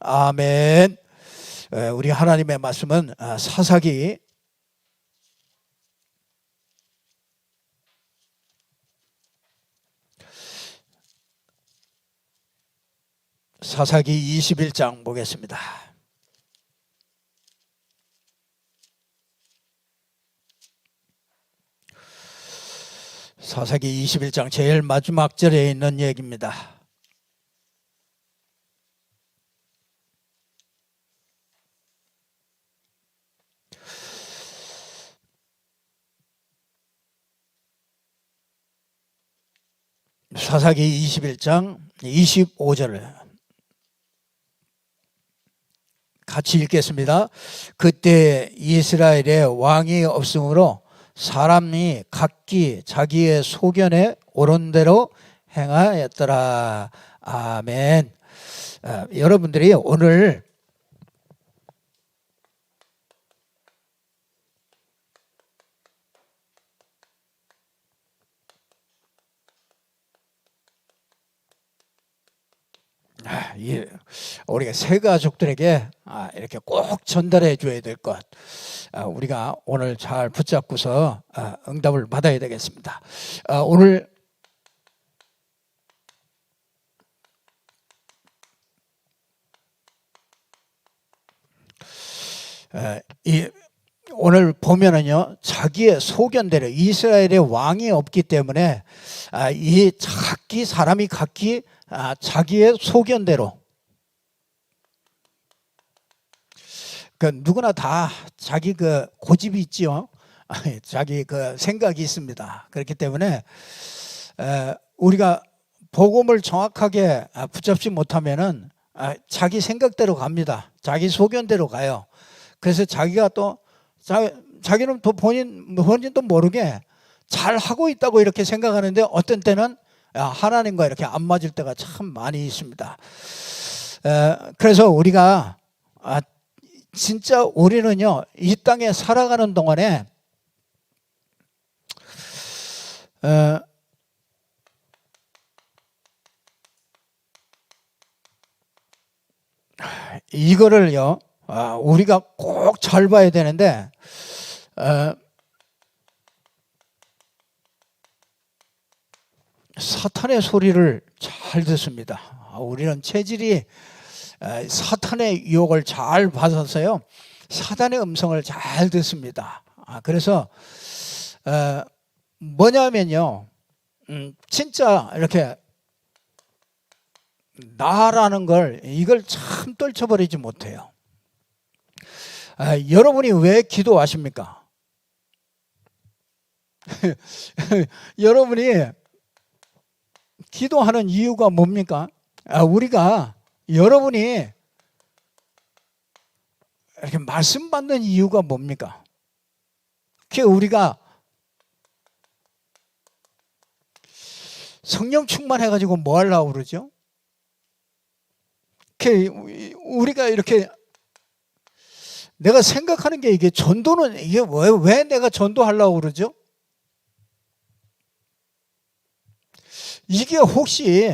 아멘. 우리 하나님의 말씀은 사사기 21장 보겠습니다. 사사기 21장 제일 마지막 절에 있는 얘기입니다. 사사기 21장 25절을 같이 읽겠습니다. 그때 이스라엘에 왕이 없으므로 사람이 각기 자기의 소견에 옳은 대로 행하였더라. 아멘. 여러분들이 오늘 우리가 새 가족들에게 이렇게 꼭 전달해 줘야 될 것, 우리가 오늘 잘 붙잡고서 응답을 받아야 되겠습니다. 오늘 오늘 보면은요, 자기의 소견대로, 이스라엘의 왕이 없기 때문에 이 각기 사람이 각기 자기의 소견대로, 누구나 다 자기 고집이 있지요. 자기 생각이 있습니다. 그렇기 때문에 우리가 복음을 정확하게 붙잡지 못하면은 자기 생각대로 갑니다. 자기 소견대로 가요. 그래서 자기가 또 자기는 또 본인도 모르게 잘 하고 있다고 이렇게 생각하는데, 어떤 때는 하나님과 이렇게 안 맞을 때가 참 많이 있습니다. 그래서 우리가 진짜 우리는요, 이 땅에 살아가는 동안에 이거를요, 우리가 꼭 잘 봐야 되는데, 사탄의 소리를 잘 듣습니다. 우리는 체질이 사탄의 유혹을 잘 받아서요, 사탄의 음성을 잘 듣습니다. 그래서 뭐냐면요, 진짜 이렇게 나라는 걸, 이걸 참 떨쳐버리지 못해요. 여러분이 왜 기도하십니까? 여러분이 기도하는 이유가 뭡니까? 여러분이 이렇게 말씀 받는 이유가 뭡니까? 우리가 성령 충만해가지고 뭐 하려고 그러죠? 우리가 이렇게, 내가 생각하는 게, 이게 전도는, 이게 왜 내가 전도하려고 그러죠? 이게 혹시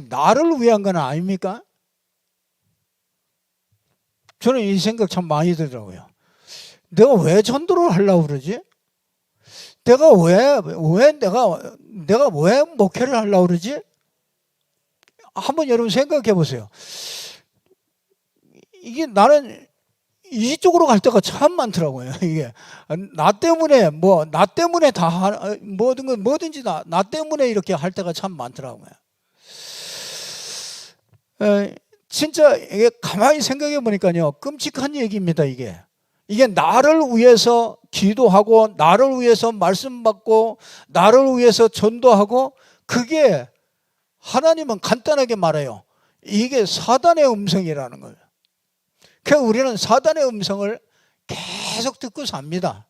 나를 위한 건 아닙니까? 저는 이 생각 참 많이 들더라고요. 내가 왜 전도를 하려고 그러지? 내가 왜 목회를 하려고 그러지? 한번 여러분 생각해 보세요. 이게 나는 이쪽으로 갈 때가 참 많더라고요. 이게 나 때문에 뭐든지 나 때문에 이렇게 할 때가 참 많더라고요. 진짜 이게 가만히 생각해 보니까요, 끔찍한 얘기입니다. 이게 나를 위해서 기도하고, 나를 위해서 말씀 받고, 나를 위해서 전도하고, 그게 하나님은 간단하게 말해요, 이게 사단의 음성이라는 거예요. 그래서 우리는 사단의 음성을 계속 듣고 삽니다.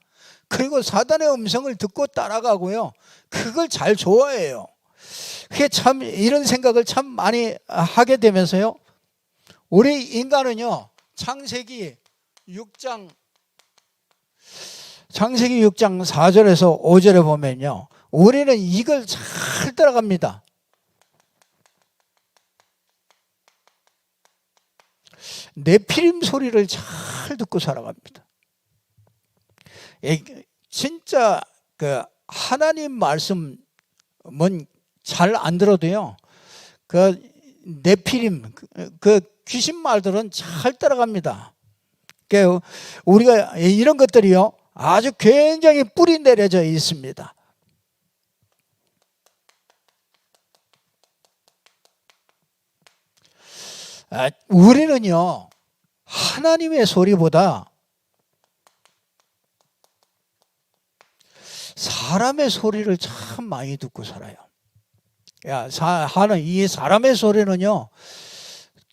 그리고 사단의 음성을 듣고 따라가고요, 그걸 잘 좋아해요. 그게 참, 이런 생각을 참 많이 하게 되면서요, 우리 인간은요, 창세기 6장 4절에서 5절에 보면요, 우리는 이걸 잘 따라갑니다. 네피림 소리를 잘 듣고 살아갑니다. 진짜 그 하나님 말씀은 잘 안 들어도요, 그 네피림 그 귀신 말들은 잘 따라갑니다. 그 우리가 이런 것들이요 아주 굉장히 뿌리 내려져 있습니다. 우리는요 하나님의 소리보다 사람의 소리를 참 많이 듣고 살아요. 이 사람의 소리는요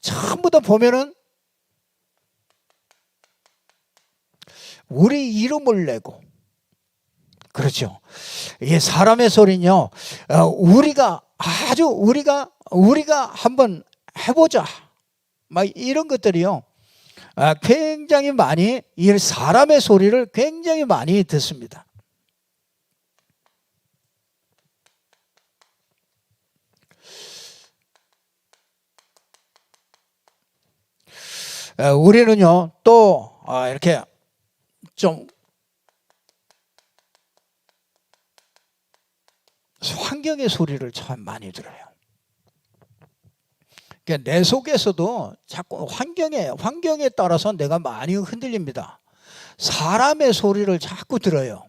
전부 다 보면은 우리 이름을 내고, 그렇죠. 이 사람의 소리는요 우리가 한번 해보자 막 이런 것들이요 굉장히 많이, 이 사람의 소리를 굉장히 많이 듣습니다. 우리는요 또 이렇게 좀 환경의 소리를 참 많이 들어요. 그러니까 내 속에서도 자꾸 환경에 따라서 내가 많이 흔들립니다. 사람의 소리를 자꾸 들어요.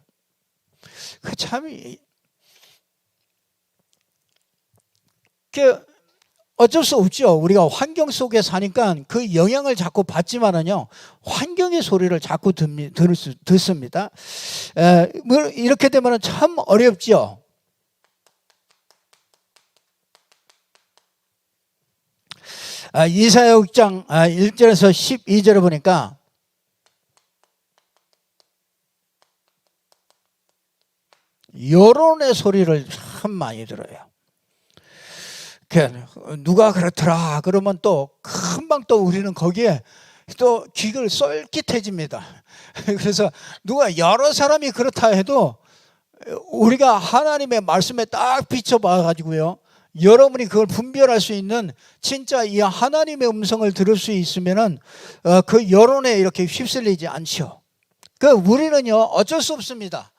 그 참 어쩔 수 없죠. 우리가 환경 속에 사니까 그 영향을 자꾸 받지만은요 환경의 소리를 자꾸 듣습니다. 이렇게 되면 참 어렵죠. 이사야 6장 1절에서 12절을 보니까 여론의 소리를 참 많이 들어요. 누가 그렇더라 그러면 또 금방 또 우리는 거기에 또 귀를 쏠깃해집니다. 그래서 누가 여러 사람이 그렇다 해도 우리가 하나님의 말씀에 딱 비춰봐 가지고요 여러분이 그걸 분별할 수 있는 진짜 이 하나님의 음성을 들을 수 있으면은 그 여론에 이렇게 휩쓸리지 않죠. 우리는요 어쩔 수 없습니다.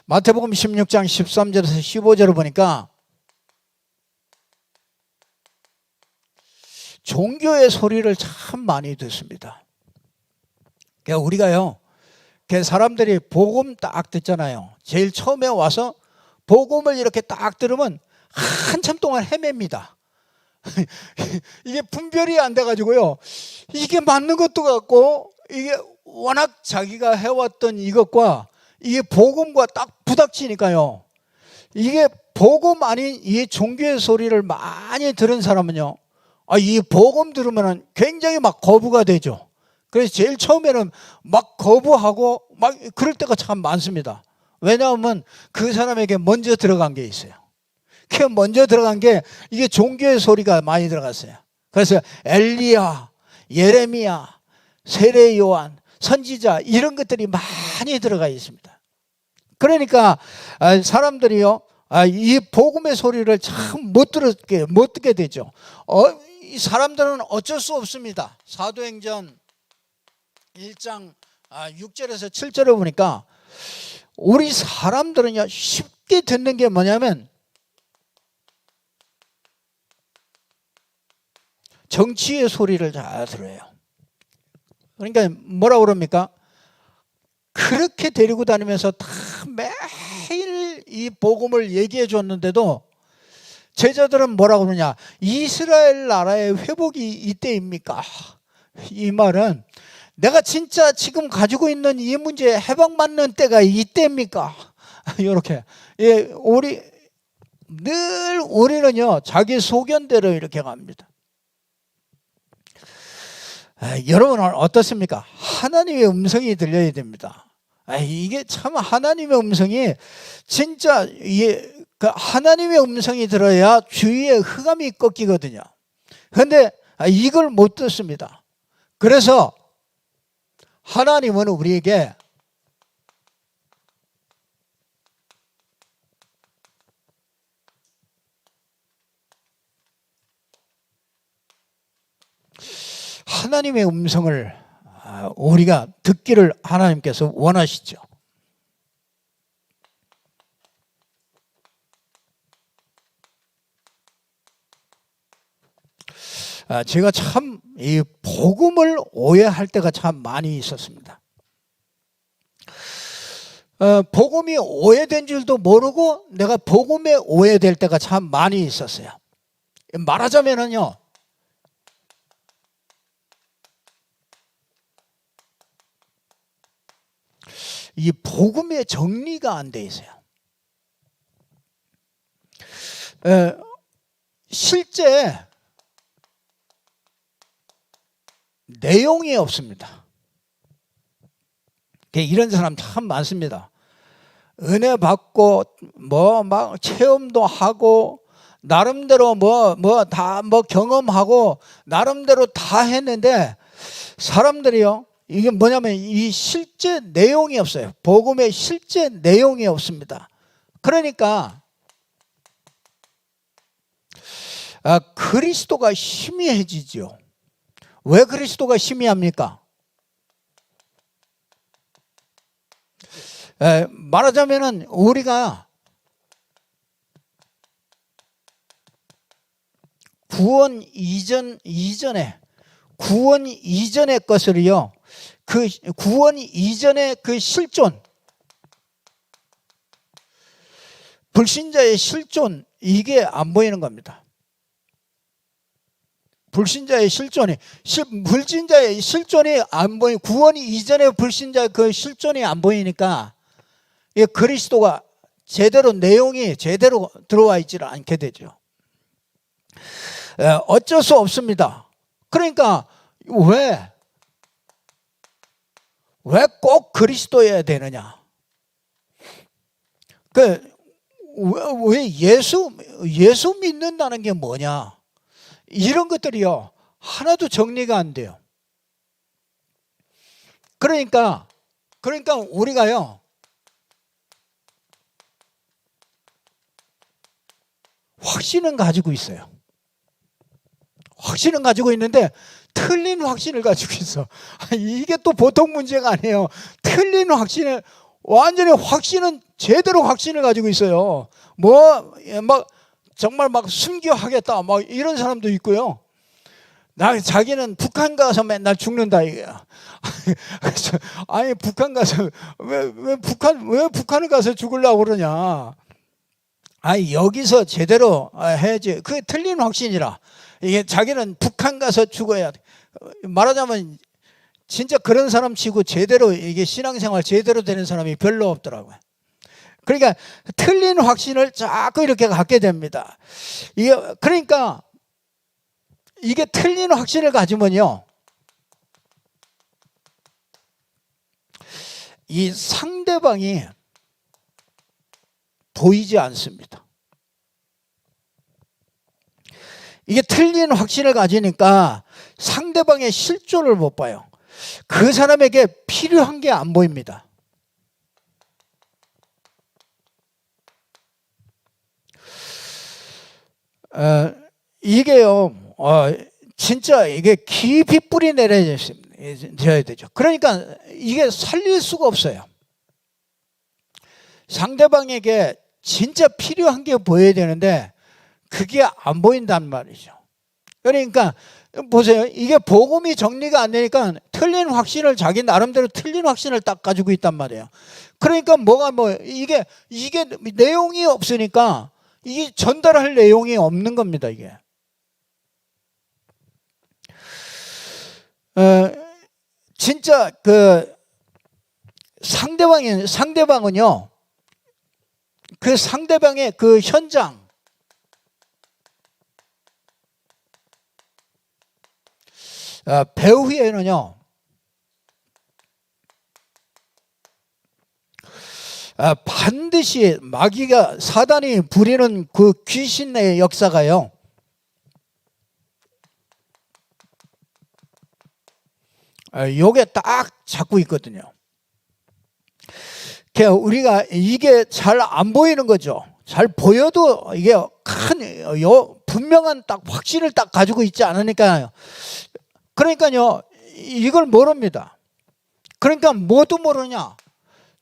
마태복음 16장 13절에서 15절을 보니까 종교의 소리를 참 많이 듣습니다. 우리가요 사람들이 복음 딱 듣잖아요. 제일 처음에 와서 복음을 이렇게 딱 들으면 한참 동안 헤맵니다. 이게 분별이 안 돼가지고요 이게 맞는 것도 같고, 이게 워낙 자기가 해왔던 이것과 이게 복음과 딱 부닥치니까요 이게 복음 아닌 이 종교의 소리를 많이 들은 사람은요 이 복음 들으면 굉장히 막 거부가 되죠. 그래서 제일 처음에는 막 거부하고 막 그럴 때가 참 많습니다. 왜냐하면 그 사람에게 먼저 들어간 게 있어요. 그 먼저 들어간 게 이게 종교의 소리가 많이 들어갔어요. 그래서 엘리야, 예레미야, 세례 요한, 선지자 이런 것들이 많이 들어가 있습니다. 그러니까 사람들이요 이 복음의 소리를 참 못 듣게 되죠. 이 사람들은 어쩔 수 없습니다. 사도행전 1장 6절에서 7절을 보니까 우리 사람들은요 쉽게 듣는 게 뭐냐면 정치의 소리를 잘 들어요. 그러니까 뭐라고 그럽니까? 그렇게 데리고 다니면서 다 매일 이 복음을 얘기해 줬는데도 제자들은 뭐라고 그러냐, 이스라엘 나라의 회복이 이때입니까? 이 말은 내가 진짜 지금 가지고 있는 이 문제에 해방받는 때가 이때입니까? 이렇게 우리는요 자기 소견대로 이렇게 갑니다. 여러분은 어떻습니까? 하나님의 음성이 들려야 됩니다. 이게 참 하나님의 음성이 진짜 하나님의 음성이 들어야 주위의 흑암이 꺾이거든요. 그런데 이걸 못 듣습니다. 그래서 하나님은 우리에게 하나님의 음성을 우리가 듣기를 하나님께서 원하시죠. 제가 참 이 복음을 오해할 때가 참 많이 있었습니다. 복음이 오해된 줄도 모르고 내가 복음에 오해될 때가 참 많이 있었어요. 말하자면은요, 이 복음의 정리가 안 돼 있어요. 실제 내용이 없습니다. 이런 사람 참 많습니다. 은혜 받고 뭐 막 체험도 하고 나름대로 뭐 다 경험하고 나름대로 다 했는데 사람들이요, 이게 뭐냐면 이 실제 내용이 없어요. 복음의 실제 내용이 없습니다. 그러니까 그리스도가 희미해지죠. 왜 그리스도가 희미합니까? 말하자면은 우리가 구원 이전의 것을요, 그 구원 이전의 그 실존, 불신자의 실존, 이게 안 보이는 겁니다. 불신자의 실존이 안 보이, 구원 이전의 불신자의 그 실존이 안 보이니까 그리스도가 제대로 내용이 제대로 들어와 있지를 않게 되죠. 어쩔 수 없습니다. 그러니까 왜 꼭 그리스도여야 되느냐? 왜 예수 믿는다는 게 뭐냐? 이런 것들이요, 하나도 정리가 안 돼요. 그러니까 우리가요, 확신은 가지고 있어요. 확신은 가지고 있는데 틀린 확신을 가지고 있어. 이게 또 보통 문제가 아니에요. 틀린 확신을, 완전히 확신은 제대로 확신을 가지고 있어요. 정말 순교하겠다 이런 사람도 있고요. 자기는 북한 가서 맨날 죽는다 이거야. 아니 북한 가서 왜 북한을 가서 죽으려고 그러냐? 아니 여기서 제대로 해야지. 그게 틀린 확신이라. 이게 자기는 북한 가서 죽어야 돼. 말하자면 진짜 그런 사람 치고 제대로 이게 신앙생활 제대로 되는 사람이 별로 없더라고요. 그러니까 틀린 확신을 자꾸 이렇게 갖게 됩니다. 그러니까 이게 틀린 확신을 가지면요, 이 상대방이 보이지 않습니다. 이게 틀린 확신을 가지니까 상대방의 실존을 못 봐요. 그 사람에게 필요한 게 안 보입니다. 이게요, 진짜 이게 깊이 뿌리 내려져야 되죠. 그러니까 이게 살릴 수가 없어요. 상대방에게 진짜 필요한 게 보여야 되는데 그게 안 보인단 말이죠. 그러니까 보세요. 이게 복음이 정리가 안 되니까 틀린 확신을, 자기 나름대로 틀린 확신을 딱 가지고 있단 말이에요. 그러니까 이게 내용이 없으니까 이게 전달할 내용이 없는 겁니다, 이게. 진짜 상대방은요, 그 상대방의 그 현장, 배후에는요, 반드시 마귀가, 사단이 부리는 그 귀신의 역사가요, 요게 딱 잡고 있거든요. 우리가 이게 잘 안 보이는 거죠. 잘 보여도 이게 분명한 딱 확신을 딱 가지고 있지 않으니까 그러니까요, 이걸 모릅니다. 그러니까 뭐도 모르냐?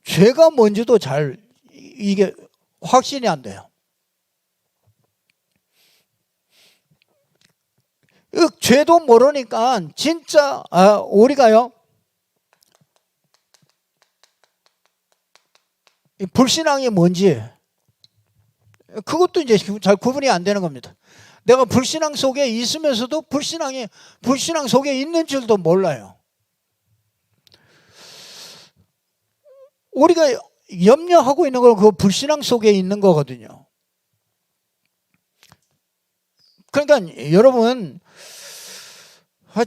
죄가 뭔지도 잘 이게 확신이 안 돼요. 죄도 모르니까 진짜 우리가요, 불신앙이 뭔지 그것도 이제 잘 구분이 안 되는 겁니다. 내가 불신앙 속에 있으면서도 불신앙 속에 있는 줄도 몰라요. 우리가 염려하고 있는 건 그 불신앙 속에 있는 거거든요. 그러니까 여러분,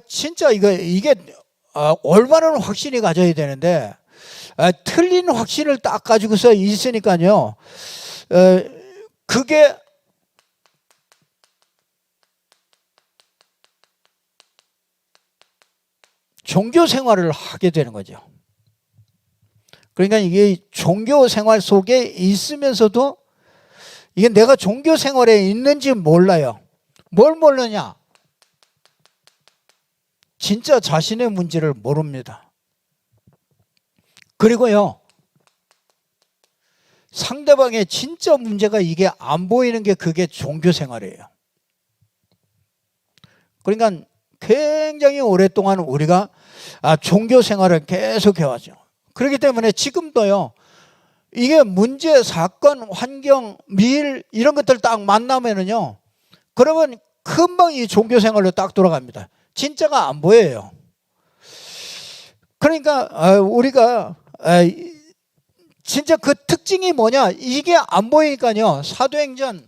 진짜 이게 올바른 확신이 가져야 되는데 틀린 확신을 딱 가지고서 있으니까요, 그게 종교 생활을 하게 되는 거죠. 그러니까 이게 종교 생활 속에 있으면서도 이게 내가 종교 생활에 있는지 몰라요. 뭘 모르냐? 진짜 자신의 문제를 모릅니다. 그리고요, 상대방의 진짜 문제가 이게 안 보이는 게 그게 종교 생활이에요. 그러니까 굉장히 오랫동안 우리가 종교 생활을 계속 해왔죠. 그렇기 때문에 지금도요, 이게 문제, 사건, 환경, 미일 이런 것들 딱 만나면은요, 그러면 금방 이 종교 생활로 딱 돌아갑니다. 진짜가 안 보여요. 그러니까 우리가 진짜 그 특징이 뭐냐, 이게 안 보이니까요, 사도행전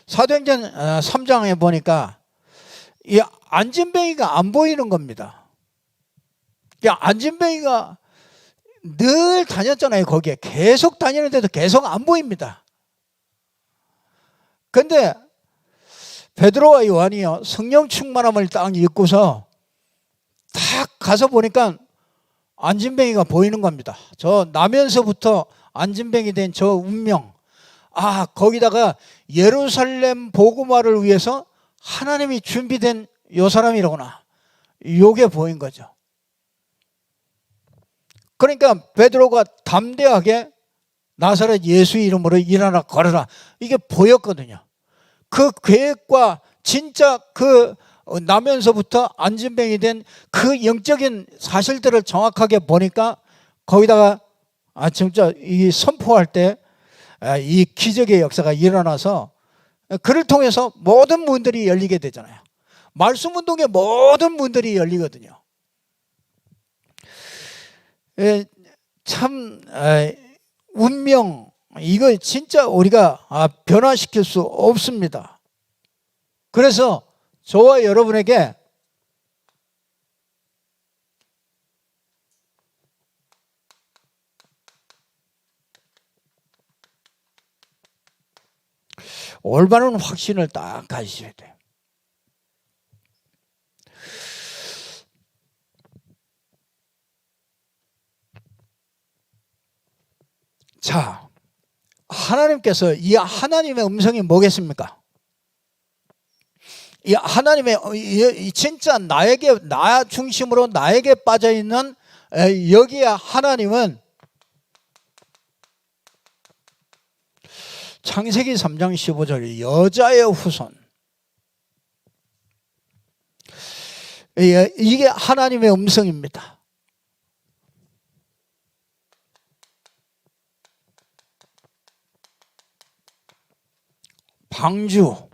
3장에 보니까 이 안진뱅이가 안 보이는 겁니다. 안진뱅이가 늘 다녔잖아요. 거기에 계속 다니는데도 계속 안 보입니다. 근데 베드로와 요한이요, 성령 충만함을 딱 입고서 딱 가서 보니까 안진뱅이가 보이는 겁니다. 저 나면서부터 안진뱅이 된 저 운명, 거기다가 예루살렘 복음화를 위해서 하나님이 준비된 요 사람이로구나, 요게 보인 거죠. 그러니까 베드로가 담대하게 나사렛 예수 이름으로 일어나 걸어라, 이게 보였거든요. 그 계획과 진짜 그 나면서부터 안진뱅이 된 그 영적인 사실들을 정확하게 보니까 거기다가 진짜 이 선포할 때 이 기적의 역사가 일어나서 그를 통해서 모든 문들이 열리게 되잖아요. 말씀 운동의 모든 문들이 열리거든요. 참 운명, 이거 진짜 우리가 변화시킬 수 없습니다. 그래서 저와 여러분에게 올바른 확신을 딱 가지셔야 돼요. 자, 하나님께서, 이 하나님의 음성이 뭐겠습니까? 이 하나님의 진짜 나 중심으로 나에게 빠져 있는 여기에 하나님은 창세기 3장 15절 여자의 후손, 이게 하나님의 음성입니다. 방주,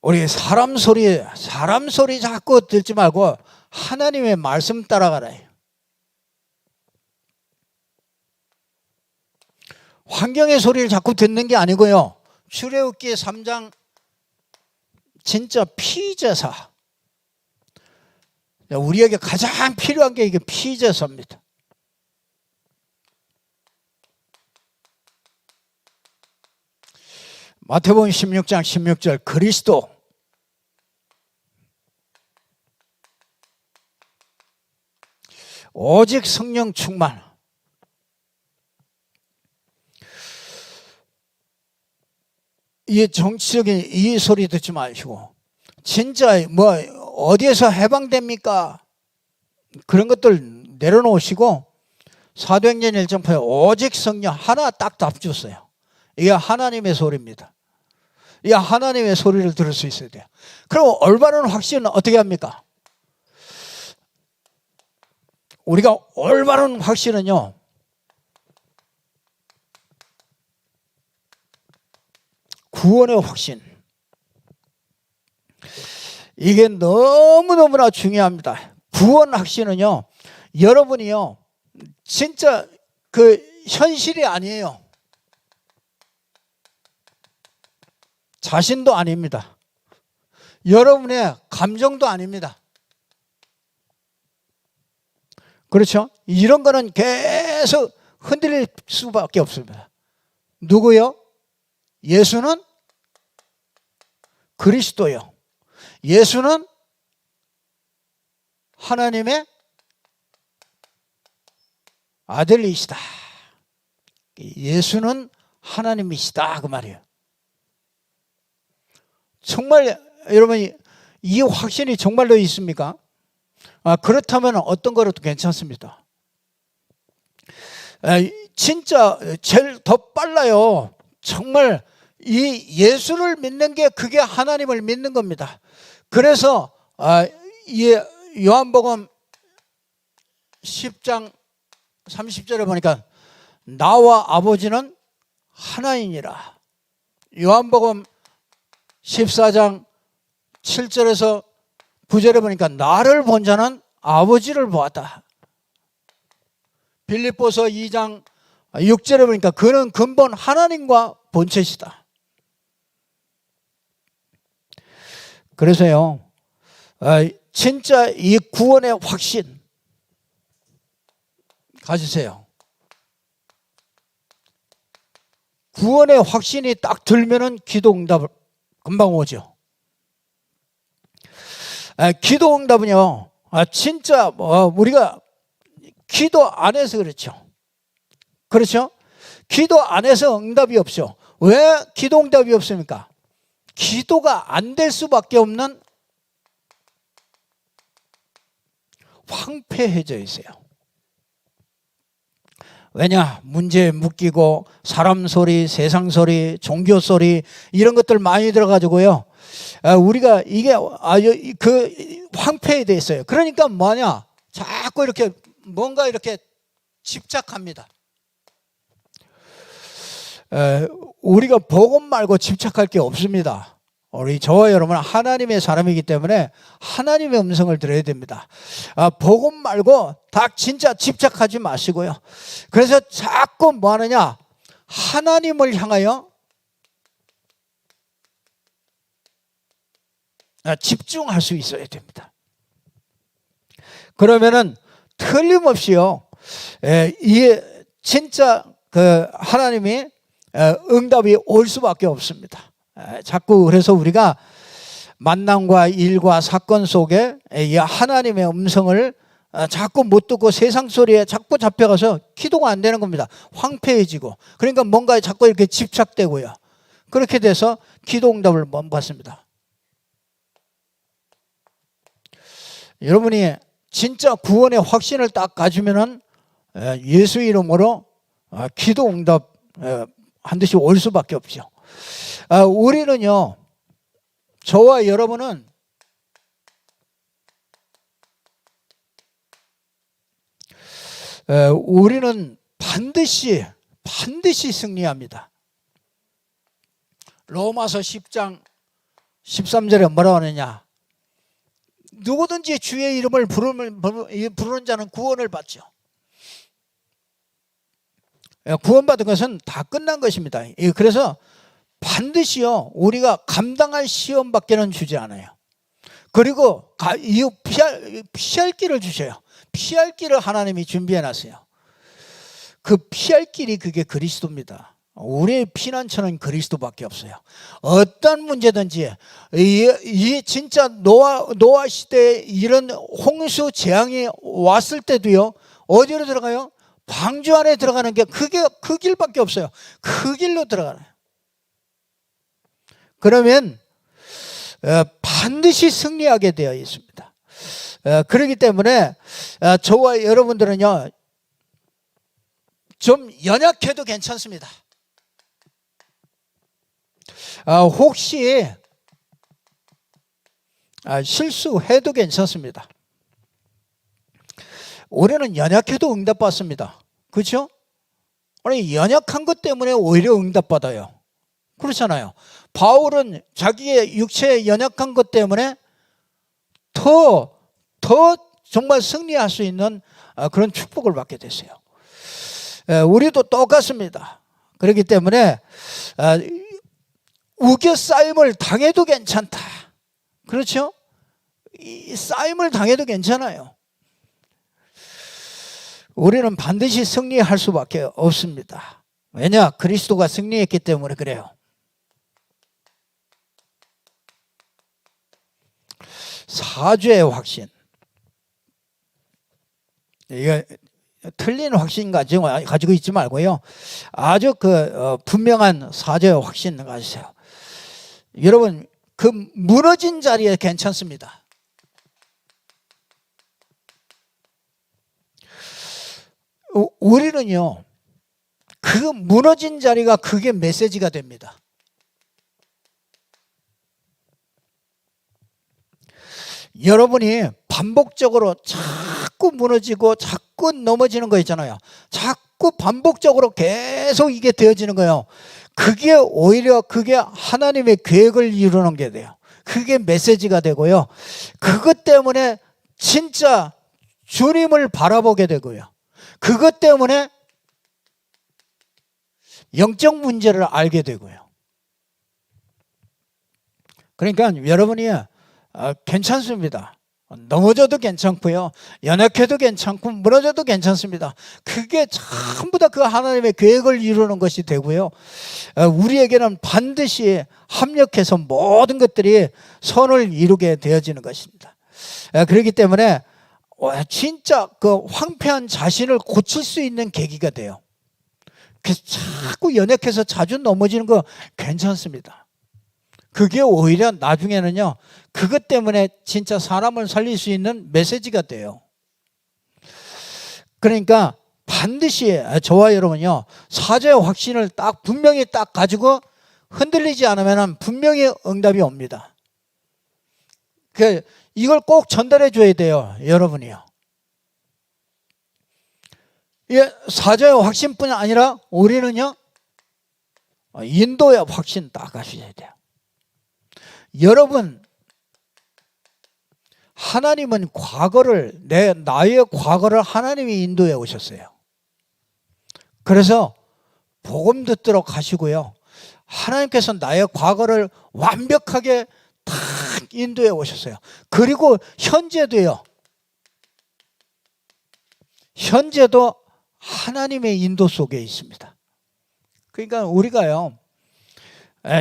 우리 사람 소리 자꾸 듣지 말고 하나님의 말씀 따라가라. 환경의 소리를 자꾸 듣는 게 아니고요, 출애굽기 3장 진짜 피제사, 우리에게 가장 필요한 게 이게 피제사입니다. 마태복음 16장 16절 그리스도, 오직 성령 충만. 이 정치적인 이 소리 듣지 마시고 진짜 뭐 어디에서 해방됩니까? 그런 것들 내려놓으시고 사도행전 1장표에 오직 성령 하나 딱 답 줬어요. 이게 하나님의 소리입니다. 이 하나님의 소리를 들을 수 있어야 돼요. 그럼 올바른 확신은 어떻게 합니까? 우리가 올바른 확신은요, 구원의 확신. 이게 너무너무나 중요합니다. 구원 확신은요, 여러분이요, 진짜 그 현실이 아니에요. 자신도 아닙니다. 여러분의 감정도 아닙니다. 그렇죠? 이런 거는 계속 흔들릴 수밖에 없습니다. 누구요? 예수는 그리스도요. 예수는 하나님의 아들이시다. 예수는 하나님이시다. 그 말이에요. 정말 여러분 이 확신이 정말로 있습니까? 그렇다면 어떤 거라도 괜찮습니다. 진짜 제일 더 빨라요. 정말 이 예수를 믿는 게 그게 하나님을 믿는 겁니다. 그래서 이 요한복음 10장 30절에 보니까 나와 아버지는 하나이니라. 요한복음 14장 7절에서 9절에 보니까 나를 본 자는 아버지를 보았다. 빌립보서 2장 6절에 보니까 그는 근본 하나님과 본체시다. 그래서요, 진짜 이 구원의 확신 가지세요. 구원의 확신이 딱 들면은 기도 응답을 금방 오죠. 기도 응답은요, 진짜 우리가 기도 안 해서 그렇죠. 그렇죠? 기도 안 해서 응답이 없죠. 왜 기도 응답이 없습니까? 기도가 안 될 수밖에 없는 황폐해져 있어요. 왜냐? 문제에 묶이고 사람 소리, 세상 소리, 종교 소리 이런 것들 많이 들어가지고요. 우리가 이게 그 황폐해 있어요. 그러니까 뭐냐? 자꾸 이렇게 뭔가 이렇게 집착합니다. 우리가 복음 말고 집착할 게 없습니다. 우리 저와 여러분은 하나님의 사람이기 때문에 하나님의 음성을 들어야 됩니다. 복음 말고 다 진짜 집착하지 마시고요. 그래서 자꾸 뭐 하느냐? 하나님을 향하여 집중할 수 있어야 됩니다. 그러면은 틀림없이요, 이 진짜 그 하나님이 응답이 올 수밖에 없습니다. 자꾸 그래서 우리가 만남과 일과 사건 속에 이 하나님의 음성을 자꾸 못 듣고 세상 소리에 자꾸 잡혀가서 기도가 안 되는 겁니다. 황폐해지고, 그러니까 뭔가에 자꾸 이렇게 집착되고요. 그렇게 돼서 기도 응답을 못 받습니다. 여러분이 진짜 구원의 확신을 딱 가지면은 예수 이름으로 기도 응답 반드시 올 수밖에 없죠. 우리는요, 저와 여러분은 우리는 반드시 승리합니다. 로마서 10장 13절에 뭐라고 하느냐? 누구든지 주의 이름을 부르는 자는 구원을 받죠. 구원받은 것은 다 끝난 것입니다. 그래서 반드시요, 우리가 감당할 시험밖에는 주지 않아요. 그리고 피할 길을 주셔요. 피할 길을 하나님이 준비해 놨어요. 그 피할 길이 그게 그리스도입니다. 우리의 피난처는 그리스도밖에 없어요. 어떤 문제든지 이 진짜 노아 시대에 이런 홍수 재앙이 왔을 때도요, 어디로 들어가요? 방주 안에 들어가는 게 그게 그 길밖에 없어요. 그 길로 들어가요. 그러면 반드시 승리하게 되어 있습니다. 그렇기 때문에 저와 여러분들은요, 좀 연약해도 괜찮습니다. 혹시 실수해도 괜찮습니다. 우리는 연약해도 응답받습니다. 그렇죠? 아니, 연약한 것 때문에 오히려 응답받아요. 그렇잖아요. 바울은 자기의 육체의 연약한 것 때문에 더 정말 승리할 수 있는 그런 축복을 받게 됐어요. 우리도 똑같습니다. 그렇기 때문에 우겨 쌓임을 당해도 괜찮다. 그렇죠? 이 쌓임을 당해도 괜찮아요. 우리는 반드시 승리할 수밖에 없습니다. 왜냐? 그리스도가 승리했기 때문에 그래요. 사죄의 확신. 이게 틀린 확신 가지고 있지 말고요. 아주 분명한 사죄의 확신 가지세요. 여러분, 그 무너진 자리에 괜찮습니다. 우리는요, 그 무너진 자리가 그게 메시지가 됩니다. 여러분이 반복적으로 자꾸 무너지고 자꾸 넘어지는 거 있잖아요. 자꾸 반복적으로 계속 이게 되어지는 거예요. 그게 오히려 그게 하나님의 계획을 이루는 게 돼요. 그게 메시지가 되고요. 그것 때문에 진짜 주님을 바라보게 되고요. 그것 때문에 영적 문제를 알게 되고요. 그러니까 여러분이 괜찮습니다. 넘어져도 괜찮고요. 연약해도 괜찮고 무너져도 괜찮습니다. 그게 전부 다 그 하나님의 계획을 이루는 것이 되고요. 우리에게는 반드시 합력해서 모든 것들이 선을 이루게 되어지는 것입니다. 그렇기 때문에 진짜 그 황폐한 자신을 고칠 수 있는 계기가 돼요. 그래서 자꾸 연약해서 자주 넘어지는 거 괜찮습니다. 그게 오히려 나중에는요, 그것 때문에 진짜 사람을 살릴 수 있는 메시지가 돼요. 그러니까 반드시 저와 여러분요, 사죄의 확신을 딱 분명히 딱 가지고 흔들리지 않으면 분명히 응답이 옵니다. 이걸 꼭 전달해 줘야 돼요, 여러분이요. 사죄의 확신뿐이 아니라 우리는요, 인도의 확신 딱 가셔야 돼요. 여러분, 하나님은 나의 과거를 하나님이 인도해 오셨어요. 그래서 복음 듣도록 하시고요. 하나님께서 나의 과거를 완벽하게 다 인도해 오셨어요. 그리고 현재도 하나님의 인도 속에 있습니다. 그러니까 우리가요,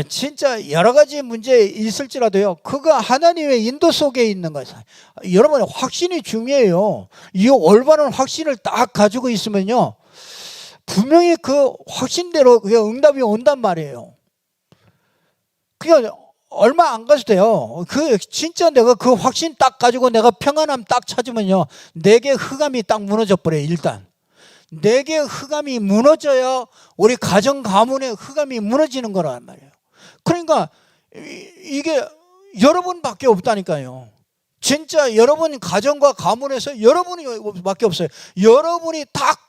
진짜 여러 가지 문제 있을지라도요, 그거 하나님의 인도 속에 있는 거예요. 여러분의 확신이 중요해요. 이 올바른 확신을 딱 가지고 있으면요, 분명히 그 확신대로 그게 응답이 온단 말이에요. 그게 얼마 안 가도 돼요. 진짜 내가 그 확신 딱 가지고 내가 평안함 딱 찾으면요, 내게 흑암이 딱 무너져 버려요. 일단 내게 흑암이 무너져야 우리 가정 가문의 흑암이 무너지는 거란 말이에요. 그러니까 이게 여러분밖에 없다니까요. 진짜 여러분 가정과 가문에서 여러분이밖에 없어요. 여러분이 딱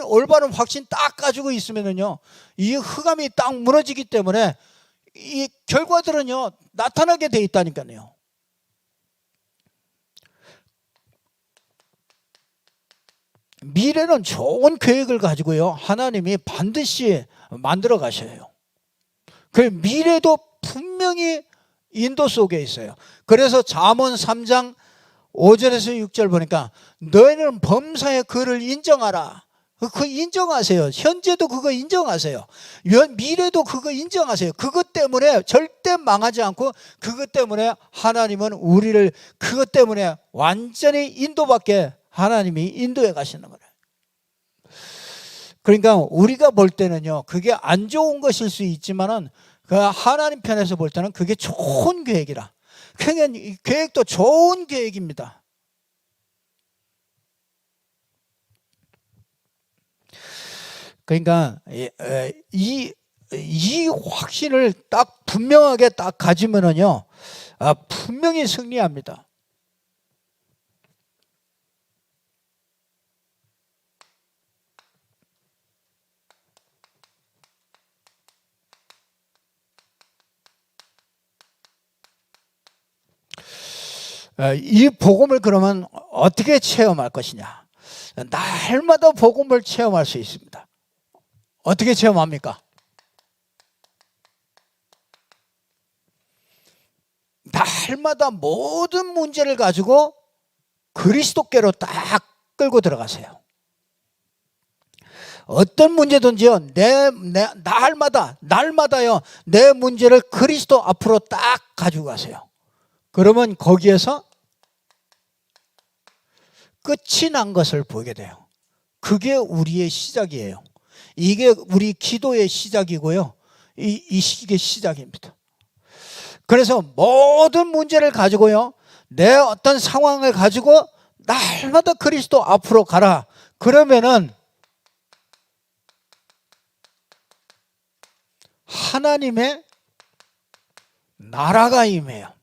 올바른 확신 딱 가지고 있으면은요, 이 흑암이 딱 무너지기 때문에 이 결과들은요, 나타나게 돼 있다니까요. 미래는 좋은 계획을 가지고요, 하나님이 반드시 만들어 가셔요. 그 미래도 분명히 인도 속에 있어요. 그래서 잠언 3장 5절에서 6절 보니까 너희는 범사의 그를 인정하라. 그거 인정하세요. 현재도 그거 인정하세요. 미래도 그거 인정하세요. 그것 때문에 절대 망하지 않고, 그것 때문에 하나님은 우리를 그것 때문에 완전히 인도밖에 하나님이 인도해 가시는 거예요. 그러니까 우리가 볼 때는요, 그게 안 좋은 것일 수 있지만은 그 하나님 편에서 볼 때는 그게 좋은 계획이라. 그러니까 이 계획도 좋은 계획입니다. 그러니까 이 확신을 딱 분명하게 딱 가지면은요, 분명히 승리합니다. 이 복음을 그러면 어떻게 체험할 것이냐? 날마다 복음을 체험할 수 있습니다. 어떻게 체험합니까? 날마다 모든 문제를 가지고 그리스도께로 딱 끌고 들어가세요. 어떤 문제든지요, 날마다요, 내 문제를 그리스도 앞으로 딱 가지고 가세요. 그러면 거기에서 끝이 난 것을 보게 돼요. 그게 우리의 시작이에요. 이게 우리 기도의 시작이고요. 이게 시작입니다. 그래서 모든 문제를 가지고요, 내 어떤 상황을 가지고 날마다 그리스도 앞으로 가라. 그러면은 하나님의 나라가 임해요.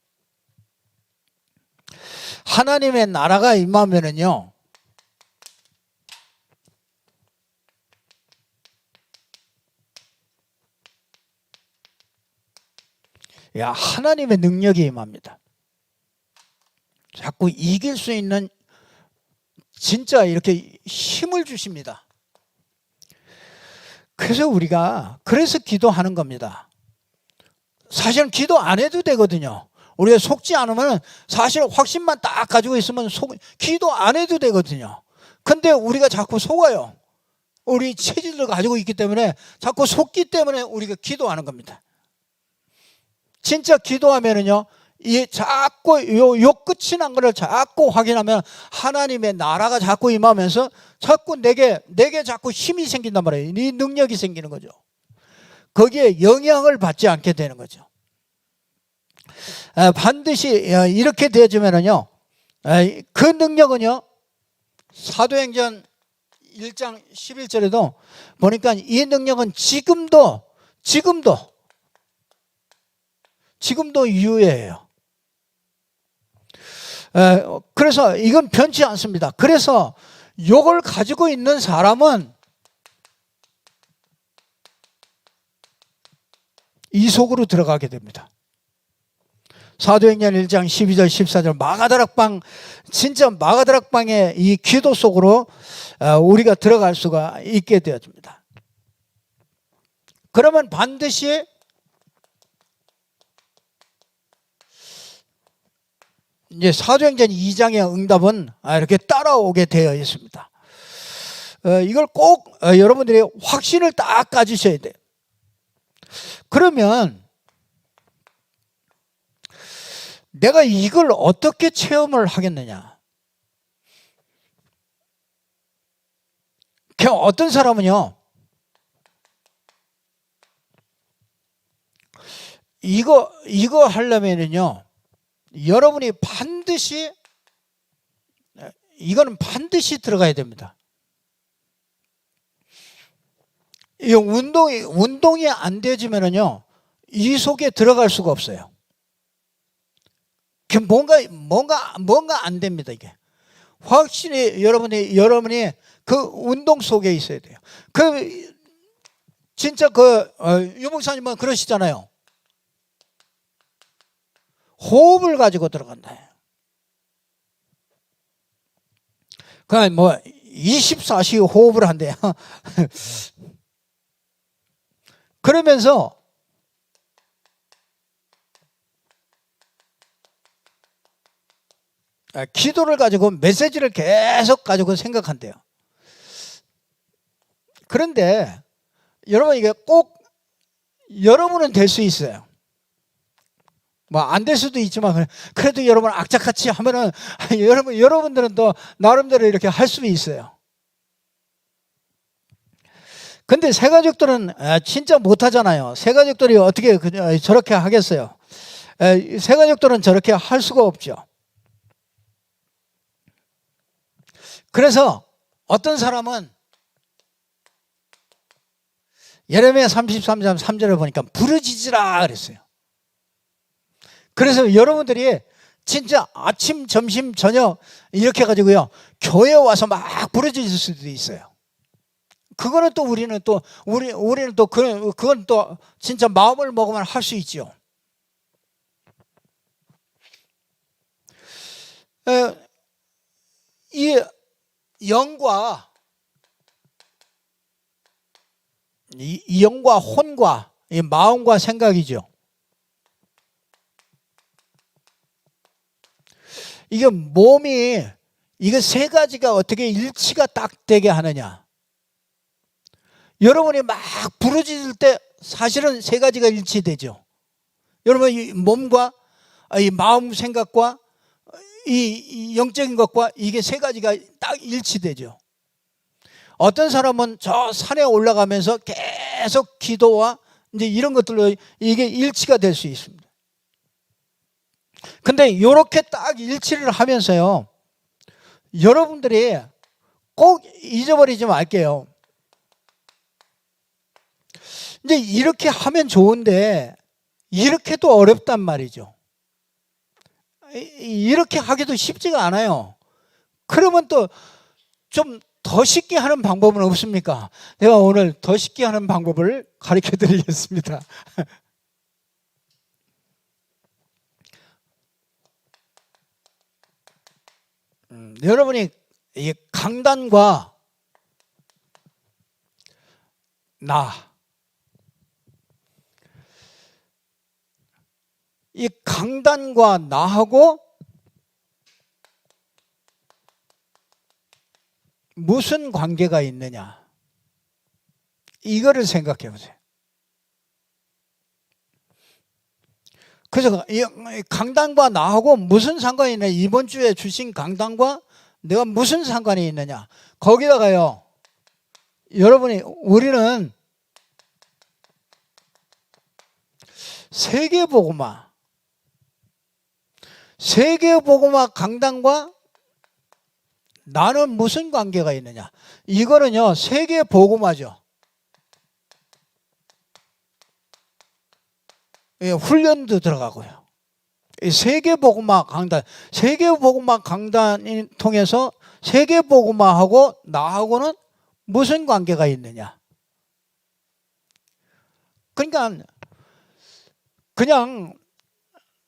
하나님의 나라가 임하면은요, 하나님의 능력이 임합니다. 자꾸 이길 수 있는 진짜 이렇게 힘을 주십니다. 그래서 우리가 그래서 기도하는 겁니다. 사실은 기도 안 해도 되거든요. 우리가 속지 않으면 사실 확신만 딱 가지고 있으면 기도 안 해도 되거든요. 근데 우리가 자꾸 속아요. 우리 체질을 가지고 있기 때문에 자꾸 속기 때문에 우리가 기도하는 겁니다. 진짜 기도하면은요, 이 자꾸 요 끝이 난 거를 자꾸 확인하면 하나님의 나라가 자꾸 임하면서 자꾸 내게 자꾸 힘이 생긴단 말이에요. 이 능력이 생기는 거죠. 거기에 영향을 받지 않게 되는 거죠. 반드시 이렇게 되어지면은요, 그 능력은요, 사도행전 1장 11절에도 보니까 이 능력은 지금도 유효해요. 그래서 이건 변치 않습니다. 그래서 이걸 가지고 있는 사람은 이 속으로 들어가게 됩니다. 사도행전 1장 12절 14절 마가다락방, 진짜 마가다락방의 이 기도 속으로 우리가 들어갈 수가 있게 되어집니다. 그러면 반드시 이제 사도행전 2장의 응답은 이렇게 따라오게 되어 있습니다. 이걸 꼭 여러분들이 확신을 딱 가지셔야 돼요. 그러면 내가 이걸 어떻게 체험을 하겠느냐? 그냥 어떤 사람은요, 이거 하려면은요, 여러분이 이거는 반드시 들어가야 됩니다. 이 운동이 안 되지면은요, 이 속에 들어갈 수가 없어요. 뭔가 안 됩니다, 이게. 확실히 여러분이 그 운동 속에 있어야 돼요. 진짜 유목사님은 그러시잖아요. 호흡을 가지고 들어간다. 그냥 24시 호흡을 한대요. 그러면서 기도를 가지고 메시지를 계속 가지고 생각한대요. 그런데 여러분, 이게 꼭 여러분은 될 수 있어요. 안 될 수도 있지만 그래도 여러분 악착같이 하면은 여러분들은 또 나름대로 이렇게 할 수 있어요. 근데 새가족들은 진짜 못하잖아요. 새가족들이 어떻게 저렇게 하겠어요? 새가족들은 저렇게 할 수가 없죠. 그래서 어떤 사람은 예레미야 33장 3절을 보니까 부르짖으라 그랬어요. 그래서 여러분들이 진짜 아침, 점심, 저녁 이렇게 해가지고요 교회에 와서 막 부르짖을 수도 있어요. 그거는 또 우리는 또 그건 또 진짜 마음을 먹으면 할 수 있죠. 이 영과 이 영과 혼과 이 마음과 생각이죠. 이게 몸이 이거 세 가지가 어떻게 일치가 딱 되게 하느냐. 여러분이 막 부르짖을 때 사실은 세 가지가 일치되죠. 여러분 이 몸과 이 마음 생각과 이 영적인 것과 이게 세 가지가 딱 일치되죠. 어떤 사람은 저 산에 올라가면서 계속 기도와 이제 이런 것들로 이게 일치가 될 수 있습니다. 근데 이렇게 딱 일치를 하면서요 여러분들이 꼭 잊어버리지 말게요. 이제 이렇게 하면 좋은데 이렇게도 어렵단 말이죠. 이렇게 하기도 쉽지가 않아요. 그러면 또 좀 더 쉽게 하는 방법은 없습니까? 내가 오늘 더 쉽게 하는 방법을 가르쳐 드리겠습니다. 여러분이 이 강단과 이 강단과 나하고 무슨 관계가 있느냐 이거를 생각해 보세요. 그래서 이 강단과 나하고 무슨 상관이 있느냐, 이번 주에 주신 강단과 내가 무슨 상관이 있느냐. 거기다가요 우리는 세계복음화 강단과 나는 무슨 관계가 있느냐. 이거는요 세계복음화죠. 훈련도 들어가고요. 세계복음화 강단을 통해서 세계복음화하고 나하고는 무슨 관계가 있느냐. 그러니까 그냥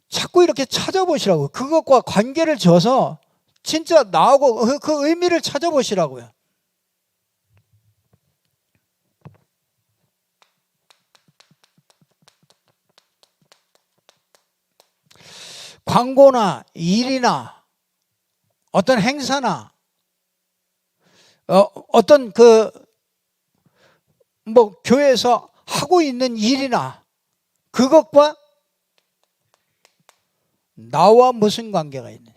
자꾸 이렇게 찾아보시라고. 그것과 관계를 져서 진짜 나하고 그 의미를 찾아보시라고요. 광고나 일이나 어떤 행사나 어떤 교회에서 하고 있는 일이나 그것과 나와 무슨 관계가 있느냐.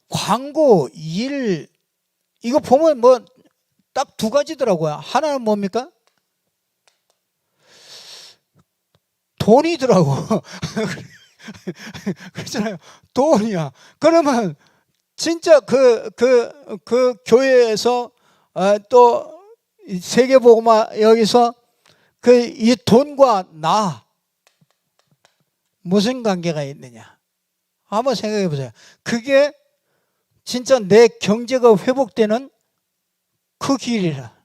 광고, 일 이거 보면 딱 두 가지더라고요. 하나는 뭡니까? 돈이더라고. 그렇잖아요. 돈이야. 그러면 진짜 그 교회에서 또 세계복음화 여기서 이 돈과 나 무슨 관계가 있느냐. 한번 생각해 보세요. 그게 진짜 내 경제가 회복되는 그 길이라.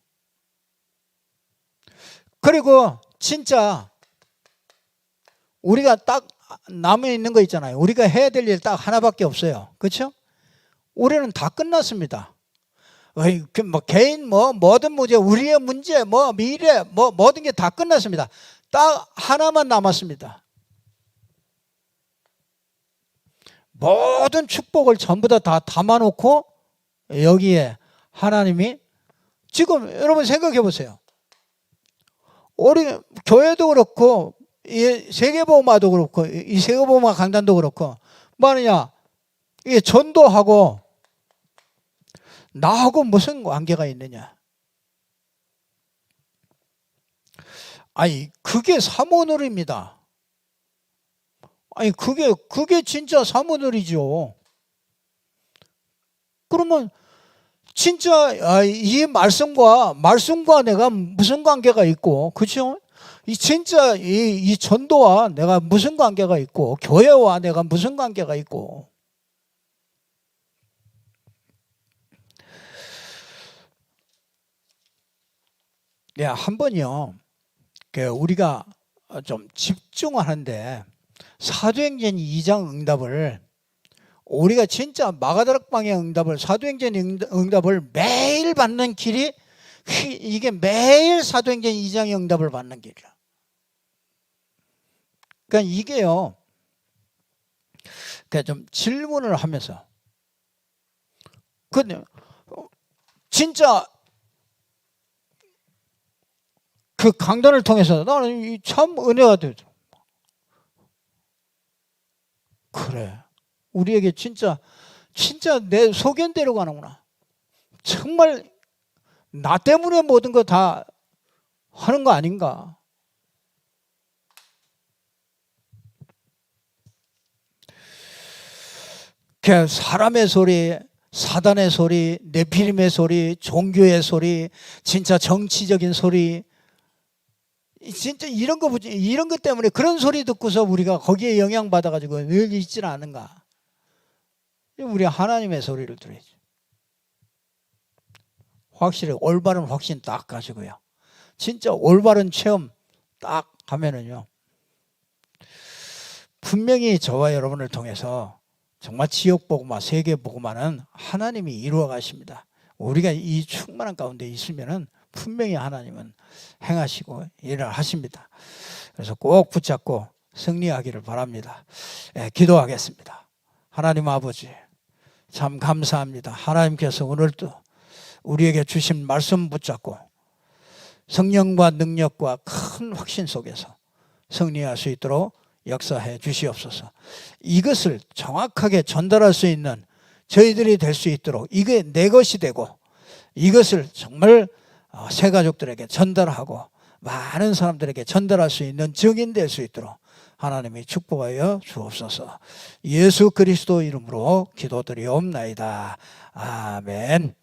그리고 진짜 우리가 딱 남아 있는 거 있잖아요. 우리가 해야 될 일 딱 하나밖에 없어요. 그렇죠? 우리는 다 끝났습니다. 개인 뭐든 문제, 우리의 문제, 미래, 모든 게 다 끝났습니다. 딱 하나만 남았습니다. 모든 축복을 전부 다 담아놓고 여기에 하나님이 지금 여러분 생각해 보세요. 우리 교회도 그렇고 이 세계복음화도 그렇고 이 세계복음화 강단도 그렇고 뭐 하느냐, 이게 전도하고 나하고 무슨 관계가 있느냐? 아니, 그게 사모놀이입니다. 아니, 그게 진짜 사모놀이죠. 그러면 진짜 이 말씀과 내가 무슨 관계가 있고, 그렇죠? 이 진짜 이 전도와 내가 무슨 관계가 있고, 교회와 내가 무슨 관계가 있고. 네, 한 번요, 우리가 좀 집중하는데 사도행전 2장 응답을, 우리가 진짜 마가다락방의 응답을, 사도행전 응답을 매일 받는 길이, 이게 매일 사도행전 2장의 응답을 받는 길이야. 그러니까 이게요, 좀 질문을 하면서, 근데 진짜 그 강단을 통해서 나는 참 은혜가 되죠. 그래, 우리에게 진짜 내 소견대로 가는구나. 정말 나 때문에 모든 거 다 하는 거 아닌가. 사람의 소리, 사단의 소리, 네피림의 소리, 종교의 소리, 진짜 정치적인 소리, 진짜 이런 것 때문에 그런 소리 듣고서 우리가 거기에 영향받아가지고 늘 있지는 않은가. 우리 하나님의 소리를 들어야지. 확실히 올바른 확신 딱 가지고요, 진짜 올바른 체험 딱 하면은요, 분명히 저와 여러분을 통해서 정말 지역복음화, 세계복음화는 하나님이 이루어 가십니다. 우리가 이 충만한 가운데 있으면은 분명히 하나님은 행하시고 일을 하십니다. 그래서 꼭 붙잡고 승리하기를 바랍니다. 기도하겠습니다. 하나님 아버지, 참 감사합니다. 하나님께서 오늘도 우리에게 주신 말씀 붙잡고 성령과 능력과 큰 확신 속에서 승리할 수 있도록 역사해 주시옵소서. 이것을 정확하게 전달할 수 있는 저희들이 될 수 있도록, 이게 내 것이 되고 이것을 정말 새 가족들에게 전달하고 많은 사람들에게 전달할 수 있는 증인 될 수 있도록 하나님이 축복하여 주옵소서. 예수 그리스도 이름으로 기도드리옵나이다. 아멘.